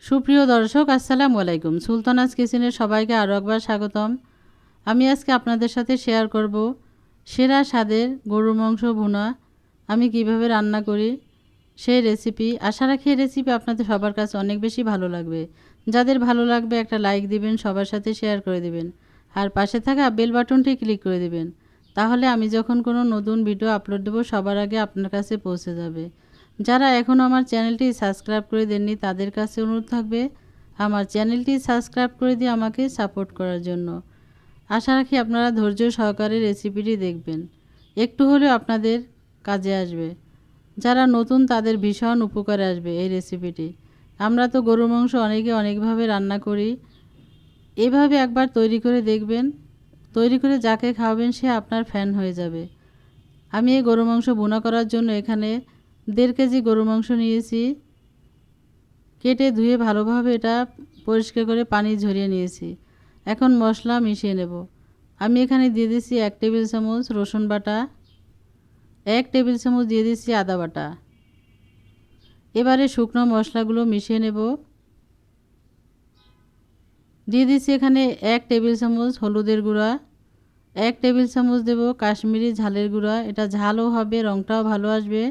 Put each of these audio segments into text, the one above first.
সুপ্রিয় দর্শক, আসসালামু আলাইকুম। সুলতানাস কিচেনে সবাইকে আরও একবার স্বাগতম। আমি আজকে আপনাদের সাথে শেয়ার করব সেরা স্বাদের গরুর মাংস ভুনা আমি কিভাবে রান্না করি সেই রেসিপি। আশা রাখি এই রেসিপি আপনাদের সবার কাছে অনেক বেশি ভালো লাগবে। যাদের ভালো লাগবে একটা লাইক দিবেন, সবার সাথে শেয়ার করে দিবেন, আর পাশে থাকা বেল বাটনটি ক্লিক করে দিবেন। তাহলে আমি যখন কোনো নতুন ভিডিও আপলোড দেব সবার আগে আপনার কাছে পৌঁছে যাবে। যারা এখনও আমার চ্যানেলটি সাবস্ক্রাইব করে দেননি তাদের কাছে অনুরোধ থাকবে আমার চ্যানেলটি সাবস্ক্রাইব করে দিয়ে আমাকে সাপোর্ট করার জন্য। আশা রাখি আপনারা ধৈর্য সহকারে রেসিপিটি দেখবেন, একটু হলেও আপনাদের কাজে আসবে। যারা নতুন তাদের ভীষণ উপকারে আসবে এই রেসিপিটি। আমরা তো গরুর মাংস অনেকে অনেকভাবে রান্না করি, এভাবে একবার তৈরি করে দেখবেন। তৈরি করে যাকে খাওয়াবেন সে আপনার ফ্যান হয়ে যাবে। আমি এই গরুর মাংস ভুনা করার জন্য এখানে 1.5 কেজি গরুর মাংস নিয়েছি। কেটে ধুয়ে ভালোভাবে এটা পরিষ্কার করে পানি ঝরিয়ে নিয়েছি। এখন মশলা মিশিয়ে নেব। আমি এখানে দিয়ে দিচ্ছি 1 টেবিল চামচ রসুন বাটা, 1 টেবিল চামচ দিয়ে দিচ্ছি আদা বাটা। এবারে শুকনো মশলাগুলো মিশিয়ে নেব। দিয়ে দিচ্ছি এখানে 1 টেবিল চামচ হলুদের গুঁড়া, 1 টেবিল চামচ দেব কাশ্মীরি ঝালের গুঁড়া। এটা ঝালও হবে, রঙটাও ভালো আসবে।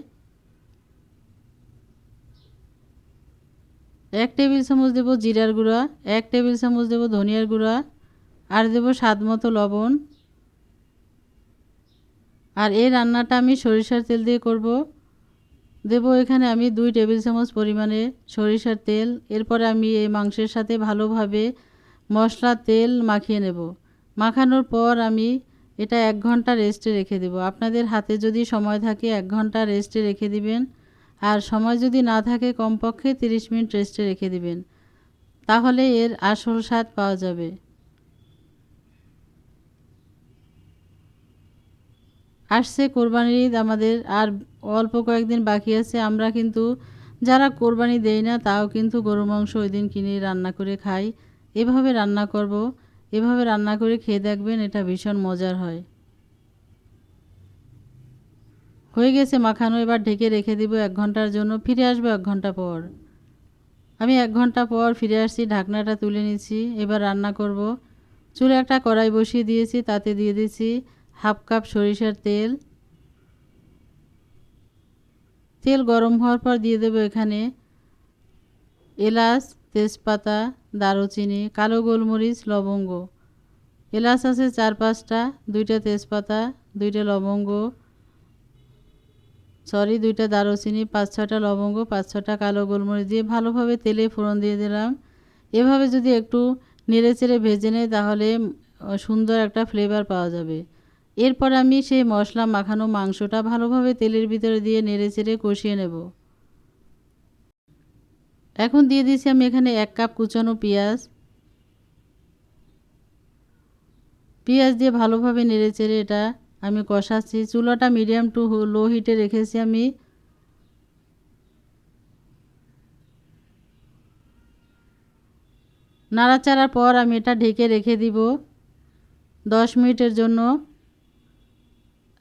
1 টেবিল চামচ দেব জিরার গুঁড়া, 1 টেবিল চামচ দেব ধনিয়ার গুঁড়া, আর দেব স্বাদ মতো লবণ। আর এই রান্নাটা আমি সরিষার তেল দিয়ে করব। দেব এখানে আমি 2 টেবিল চামচ পরিমাণে সরিষার তেল। এরপরে আমি এই মাংসের সাথে ভালোভাবে মশলা তেল মাখিয়ে নেব। মাখানোর পর আমি এটা 1 ঘন্টা রেস্টে রেখে দেব। আপনাদের হাতে যদি সময় থাকে 1 ঘন্টা রেস্টে রেখে দিবেন, আর সময় যদি না থাকে কমপক্ষে 30 মিনিট রেস্টে রেখে দিবেন, তাহলে এর আসল স্বাদ পাওয়া যাবে। আসছে কোরবানির ঈদ, আমাদের আর অল্প কয়েকদিন বাকি আছে। আমরা কিন্তু যারা কোরবানি দেই না তাও কিন্তু গরুর মাংস ওই দিন কিনে রান্না করে খাই। এভাবে রান্না করব, এভাবে রান্না করে খেয়ে দেখবেন, এটা ভীষণ মজার হয়। হয়ে গেছে মাখানো, এবার ঢেকে রেখে দিব 1 ঘন্টার জন্য। ফিরে আসবো 1 ঘন্টা পর। আমি 1 ঘন্টা পর ফিরে আসছি, ঢাকনাটা তুলে নিচ্ছি। এবার রান্না করব। চুলে একটা কড়াই বসিয়ে দিয়েছি, তাতে দিয়ে দিচ্ছি 1/2 কাপ সরিষার তেল। তেল গরম হওয়ার পর দিয়ে দেব এখানে এলাচ, তেজপাতা, দারুচিনি, কালো গোলমরিচ, লবঙ্গ। এলাচ আছে 4-5টা, 2টা তেজপাতা, 2টা লবঙ্গ, সরি 2টা দারুচিনি, 5-6টা লবঙ্গ, 5-6টা কালো গোলমরিচ দিয়ে ভালোভাবে তেলে ফোড়ন দিয়ে দিলাম। এভাবে যদি একটু নেড়েচেড়ে ভেজে নেয় তাহলে সুন্দর একটা ফ্লেভার পাওয়া যাবে। এরপর আমি সেই মশলা মাখানো মাংসটা ভালোভাবে তেলের ভিতরে দিয়ে নেড়েচেড়ে কষিয়ে নেব। এখন দিয়ে দিচ্ছি আমি এখানে 1 কাপ কুচানো পেঁয়াজ। পেঁয়াজ দিয়ে ভালোভাবে নেড়েচেড়ে এটা আমি কষাচ্ছি। চুলাটা মিডিয়াম টু লো হিটে রেখেছি আমি। নাড়াচাড়ার পর আমি এটা ঢেকে রেখে দিব 10 মিনিটের জন্য।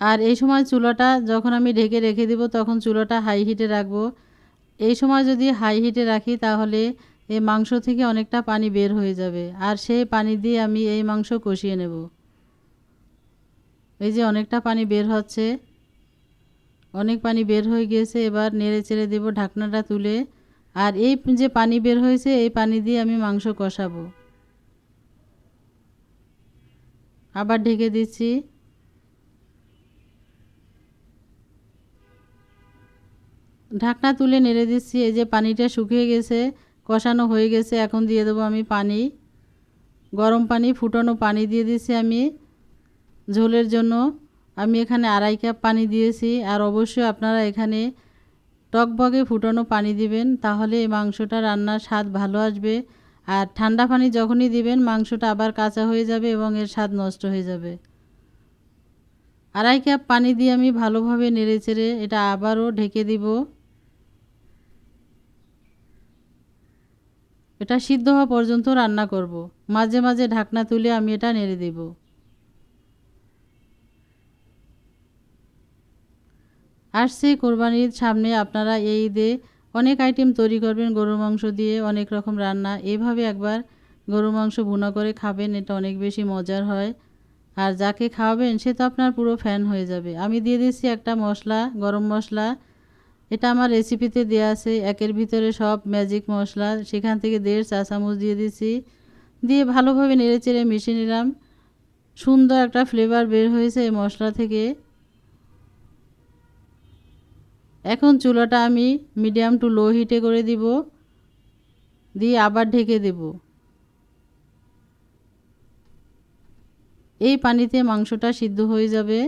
আর এই সময় চুলাটা যখন আমি ঢেকে রেখে দিব তখন চুলাটা হাই হিটে রাখবো। এই সময় যদি হাই হিটে রাখি তাহলে এই মাংস থেকে অনেকটা পানি বের হয়ে যাবে, আর সেই পানি দিয়ে আমি এই মাংস কষিয়ে নেব। এই যে অনেকটা পানি বের হচ্ছে, অনেক পানি বের হয়ে গিয়েছে। এবার নেড়ে চেড়ে দেব ঢাকনাটা তুলে। আর এই যে পানি বের হয়েছে এই পানি দিয়ে আমি মাংস কষাবো। আবার ঢেকে দিচ্ছি। ঢাকনা তুলে নেড়ে দিচ্ছি। এই যে পানিটা শুকিয়ে গেছে, কষানো হয়ে গেছে। এখন দিয়ে দেবো আমি পানি, গরম পানি, ফুটানো পানি দিয়ে দিচ্ছি আমি ঝোলের জন্য। আমি এখানে 2.5 কাপ পানি দিয়েছি। আর অবশ্যই আপনারা এখানে টকবগে ফুটানো পানি দিবেন, তাহলে এই মাংসটা রান্নার স্বাদ ভালো আসবে। আর ঠান্ডা পানি যখনই দিবেন মাংসটা আবার কাঁচা হয়ে যাবে এবং এর স্বাদ নষ্ট হয়ে যাবে। 2.5 কাপ পানি দিয়ে আমি ভালোভাবে নেড়েচেড়ে এটা আবারও ঢেকে দিব। এটা সিদ্ধ হওয়া পর্যন্ত রান্না করব। মাঝে মাঝে ঢাকনা তুলে আমি এটা নেড়ে দেব। আসছে কোরবানির সামনে, আপনারা এই ঈদে অনেক আইটেম তৈরি করবেন গরুর মাংস দিয়ে, অনেক রকম রান্না। এভাবে একবার গরুর মাংস ভুনা করে খাবেন, এটা অনেক বেশি মজার হয়। আর যাকে খাওয়াবেন সে তো আপনার পুরো ফ্যান হয়ে যাবে। আমি দিয়ে দিচ্ছি একটা মশলা, গরম মশলা। এটা আমার রেসিপিতে দেওয়া আছে, একের ভিতরে সব ম্যাজিক মশলা। সেখান থেকে 1.5 চা চামচ দিয়ে দিচ্ছি। দিয়ে ভালোভাবে নেড়েচেড়ে মিশিয়ে নিলাম। সুন্দর একটা ফ্লেভার বের হয়েছে এই মশলা থেকে। এখন চুলাটা আমি মিডিয়াম টু লো হিটে করে দিব, দিয়ে আবার ঢেকে দেব। এই পানিতে মাংসটা সিদ্ধ হয়ে যাবে।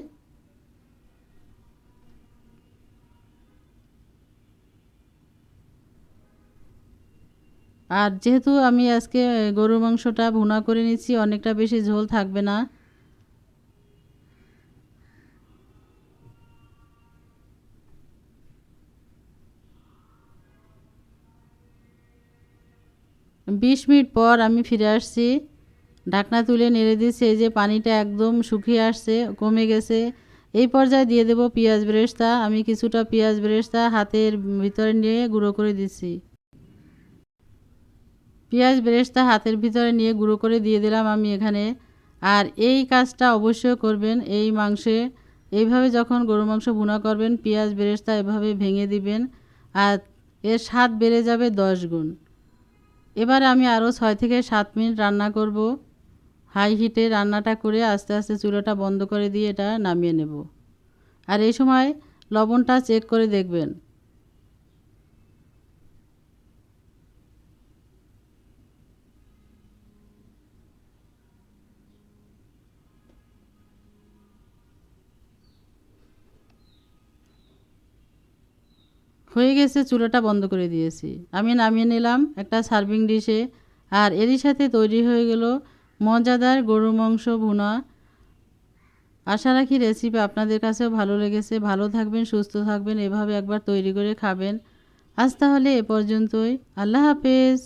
আর যেহেতু আমি আজকে গরুর মাংসটা ভুনা করে নিচ্ছি, অনেকটা বেশি ঝোল থাকবে না। বিশ মিনিট পর আমি ফিরে আসছি, ঢাকনা তুলে নেড়ে দিচ্ছি। এই যে পানিটা একদম শুকিয়ে আসছে, কমে গেছে। এই পর্যায়ে দিয়ে দেব পেঁয়াজ বেরেস্তা। আমি কিছুটা পেঁয়াজ বেরেস্তা হাতের ভিতরে নিয়ে গুঁড়ো করে দিচ্ছি। পেঁয়াজ বেরেস্তা হাতের ভিতরে নিয়ে গুঁড়ো করে দিয়ে দিলাম আমি এখানে। আর এই কাজটা অবশ্যই করবেন এই মাংসে। এইভাবে যখন গরু মাংস ভুনা করবেন, পেঁয়াজ বেরেস্তা এভাবে ভেঙে দিবেন, আর এর স্বাদ বেড়ে যাবে 10 গুণ। এবার আমি আরও 6 থেকে 7 মিনিট রান্না করব। হাই হিটে রান্নাটা করে আস্তে আস্তে চুলাটা বন্ধ করে দিয়ে এটা নামিয়ে নেব। আর এই সময় লবণটা চেক করে দেখবেন। হয়ে গেছে, চুলাটা বন্ধ করে দিয়েছি। আমি নামিয়ে নিলাম একটা সার্ভিং ডিশে। আর এরই সাথে তৈরি হয়ে গেল মজাদার গরুর মাংস ভুনা। আশা রাখি রেসিপি আপনাদের কাছেও ভালো লেগেছে। ভালো থাকবেন, সুস্থ থাকবেন, এভাবে একবার তৈরি করে খাবেন। আজ তাহলে এ পর্যন্তই। আল্লাহ হাফেজ।